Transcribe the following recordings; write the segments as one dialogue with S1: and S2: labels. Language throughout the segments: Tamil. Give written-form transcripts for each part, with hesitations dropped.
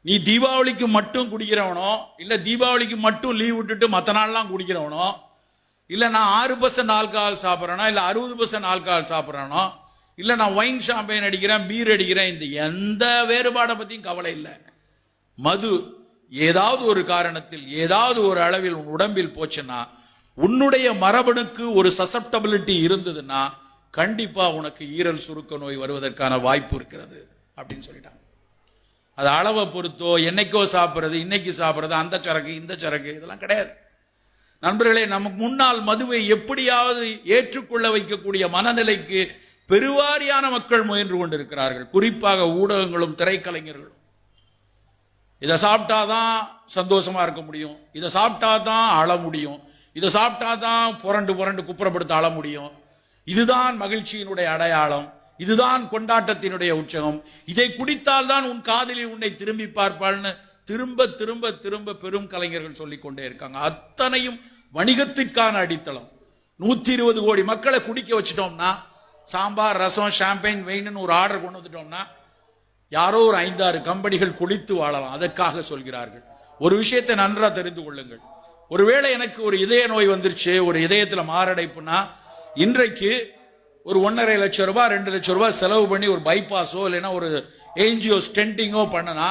S1: நீ தீபாவளிக்கு மட்டும் குடிக்கிறவனோ, இல்ல தீபாவளிக்கு மட்டும் லீவ் விட்டுட்டு மற்ற நாள்லாம் குடிக்கிறவனோ, இல்ல நான் 6% ஆல்கஹால் சாப்பிட்றேனோ, இல்ல 60% ஆல்கஹால் சாப்பிட்றேனோ, இல்ல நான் ஒயின் ஷாம்பைன் அடிக்கிறேன், பீர் அடிக்கிறேன், இந்த எந்த வேறுபாடை பற்றியும் கவலை இல்லை. மது ஏதாவது ஒரு காரணத்தில் ஏதாவது ஒரு அளவில் உன் உடம்பில் போச்சுன்னா, உன்னுடைய மரபணுக்கு ஒரு சசப்டபிலிட்டி இருந்ததுன்னா கண்டிப்பா உனக்கு ஈரல் சுருக்க நோய் வருவதற்கான வாய்ப்பு இருக்கிறது அப்படின்னு சொல்லிட்டாங்க. அது அளவை பொறுத்தோ, என்னைக்கோ சாப்பிட்றது, இன்னைக்கு சாப்பிட்றது, அந்த சரக்கு இந்த சரக்கு இதெல்லாம் கிடையாது. நண்பர்களே, நமக்கு முன்னால் மதுவை எப்படியாவது ஏற்றுக்கொள்ள வைக்கக்கூடிய மனநிலைக்கு பெருவாரியான மக்கள் முயன்று கொண்டிருக்கிறார்கள். குறிப்பாக ஊடகங்களும் திரைக்கலைஞர்களும். இதை சாப்பிட்டாதான் சந்தோஷமா இருக்க முடியும், இதை சாப்பிட்டாதான் அழ முடியும், இதை சாப்பிட்டாதான் புரண்டு புரண்டு குப்புறப்படுத்த அழ முடியும், இதுதான் மகிழ்ச்சியினுடைய அடையாளம், இதுதான் கொண்டாட்டத்தினுடைய உற்சவம், இதை குடித்தால் தான் உன் காதலி உன்னை திரும்பி பார்ப்பாள்னு திரும்ப திரும்ப திரும்ப பெரும் கலைஞர்கள் சொல்லிக் கொண்டே இருக்காங்க. அத்தனையும் வணிகத்திற்கான அடித்தளம். 120 கோடி மக்களை குடிக்க வச்சிட்டோம்னா, சாம்பார், ரசம், ஷாம்பைன், வெயின்னு ஒரு ஆர்டர் கொண்டு வந்துட்டோம்னா, யாரோ ஒரு 5-6 கம்பெனிகள் குளித்து வாழலாம். அதற்காக சொல்கிறார்கள். ஒரு விஷயத்தை நன்றாக தெரிந்து கொள்ளுங்கள். ஒருவேளை எனக்கு ஒரு இதய நோய் வந்துருச்சு, ஒரு இதயத்தில் மாரடைப்புனா, இன்றைக்கு ஒரு 1.5 லட்சம் ரூபாய் 2 லட்சம் ரூபாய் செலவு பண்ணி ஒரு பைபாஸோ இல்லைன்னா ஒரு ஏஞ்சியோ ஸ்டென்டிங்கோ பண்ணனா,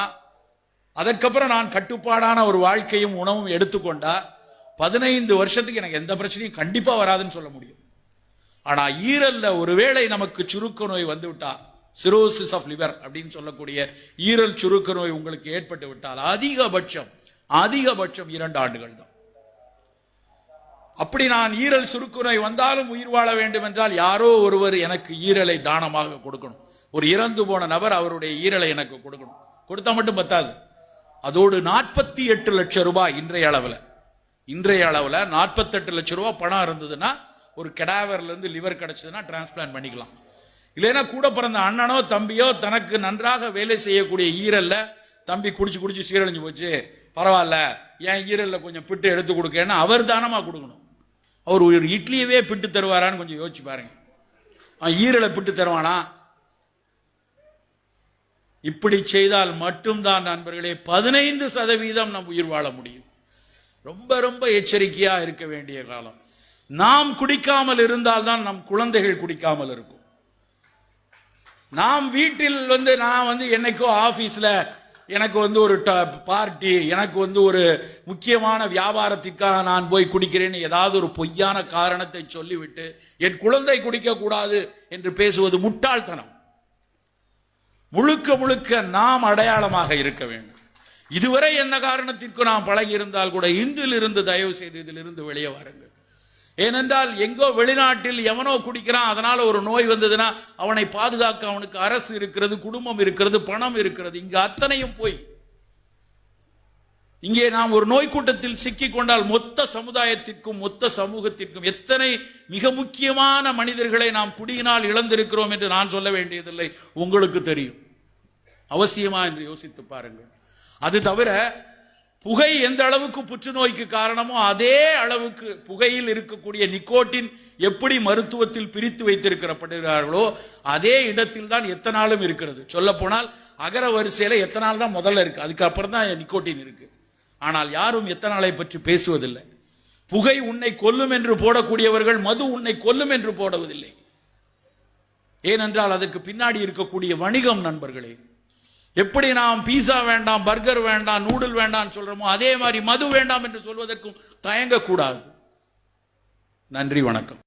S1: அதற்கப்புறம் நான் கட்டுப்பாடான ஒரு வாழ்க்கையும் உணவும் எடுத்துக்கொண்டா 15 வருஷத்துக்கு எனக்கு எந்த பிரச்சனையும் கண்டிப்பா வராதுன்னு சொல்ல முடியும். ஆனா ஈரல்ல ஒருவேளை நமக்கு சுருக்க நோய் வந்து விட்டா, சிரோசிஸ் ஆஃப் லிவர் அப்படின்னு சொல்லக்கூடிய ஈரல் சுருக்க நோய் உங்களுக்கு ஏற்பட்டு விட்டால் அதிகபட்சம் 2 ஆண்டுகள் தான். அப்படி நான் ஈரல் சுருக்க நோய் வந்தாலும் உயிர் வாழ வேண்டும் என்றால் யாரோ ஒருவர் எனக்கு ஈரலை தானமாக கொடுக்கணும். ஒரு இறந்து போன நபர் அவருடைய ஈரலை எனக்கு கொடுக்கணும். கொடுத்தா மட்டும் பத்தாது, அதோடு 48 லட்சம் ரூபாய் இன்றைய அளவில் 48 லட்சம் ரூபாய் பணம் இருந்ததுன்னா, ஒரு கெடாவர்ல இருந்து லிவர் கிடைச்சதுன்னா டிரான்ஸ்பிளான்ட் பண்ணிக்கலாம். இல்லைன்னா கூட பிறந்த அண்ணனோ தம்பியோ தனக்கு நன்றாக வேலை செய்யக்கூடிய ஈரல்ல, தம்பி குடிச்சு குடிச்சு சீரழிஞ்சு போச்சு, பரவாயில்ல என் ஈரல்ல கொஞ்சம் பிட்டு எடுத்து கொடுக்கன்னு அவர் தானமா கொடுக்கணும். அவர் ஒரு இட்லியவே பிட்டு தருவாரான்னு கொஞ்சம் யோசிச்சு பாருங்க. ஈரலை பிட்டு தருவானா? இப்படி செய்தால் மட்டும்தான் நண்பர்களே 15% நம் உயிர் வாழ முடியும். ரொம்ப ரொம்ப எச்சரிக்கையா இருக்க வேண்டிய காலம். நாம் குடிக்காமல் இருந்தால் தான் நம் குழந்தைகள் குடிக்காமல் இருக்கும். நாம் வீட்டில் நான் என்னைக்கோ ஆபீஸ்ல எனக்கு ஒரு பார்ட்டி, எனக்கு ஒரு முக்கியமான வியாபாரத்திற்காக நான் போய் குடிக்கிறேன்னு ஏதாவது ஒரு பொய்யான காரணத்தை சொல்லிவிட்டு என் குழந்தை குடிக்க கூடாது என்று பேசுவது முட்டாள்தனம். முழுக்க முழுக்க நாம் அடையாளமாக இருக்க வேண்டும். இதுவரை எந்த காரணத்திற்கு நாம் பழகி இருந்தால் கூட இன்றிலிருந்து தயவு செய்து இதிலிருந்து வெளியே வாருங்கள். ஏனென்றால் எங்கோ வெளிநாட்டில் எவனோ குடிக்கிறான், அதனால ஒரு நோய் வந்ததுன்னா அவனை பாதுகாக்க அவனுக்கு அரசு இருக்கிறது, குடும்பம் இருக்கிறது, பணம் இருக்கிறது. இங்கு அத்தனையும் போய் இங்கே நாம் ஒரு நோய் கூட்டத்தில் சிக்கி கொண்டால் மொத்த சமுதாயத்திற்கும் மொத்த சமூகத்திற்கும் எத்தனை மிக முக்கியமான மனிதர்களை நாம் குடியினால் இழந்திருக்கிறோம் என்று நான் சொல்ல வேண்டியதில்லை, உங்களுக்கு தெரியும். அவசியமா என்று யோசித்து பாருங்கள். அது தவிர புகை எந்த அளவுக்கு புற்றுநோய்க்கு காரணமோ அதே அளவுக்கு புகையில் இருக்கக்கூடிய நிக்கோட்டின் எப்படி மருத்துவத்தில் பிரித்து வைத்திருக்கப்படுகிறார்களோ அதே இடத்தில் தான் எத்தனாலும் இருக்கிறது. சொல்ல போனால் அகர வரிசையில எத்தனால் தான் முதல்ல இருக்கு, அதுக்கப்புறம் தான் நிக்கோட்டின் இருக்கு. ஆனால் யாரும் எத்தனாலை பற்றி பேசுவதில்லை. புகை உன்னை கொல்லும் என்று போடக்கூடியவர்கள் மது உன்னை கொல்லும் என்று போடுவதில்லை. ஏனென்றால் அதுக்கு பின்னாடி இருக்கக்கூடிய வணிகம். நண்பர்களே, எப்படி நாம் பீஸா வேண்டாம், பர்கர் வேண்டாம், நூடுல் வேண்டாம் சொல்றோமோ அதே மாதிரி மது வேண்டாம் என்று சொல்வதற்கும் தயங்கக்கூடாது. நன்றி, வணக்கம்.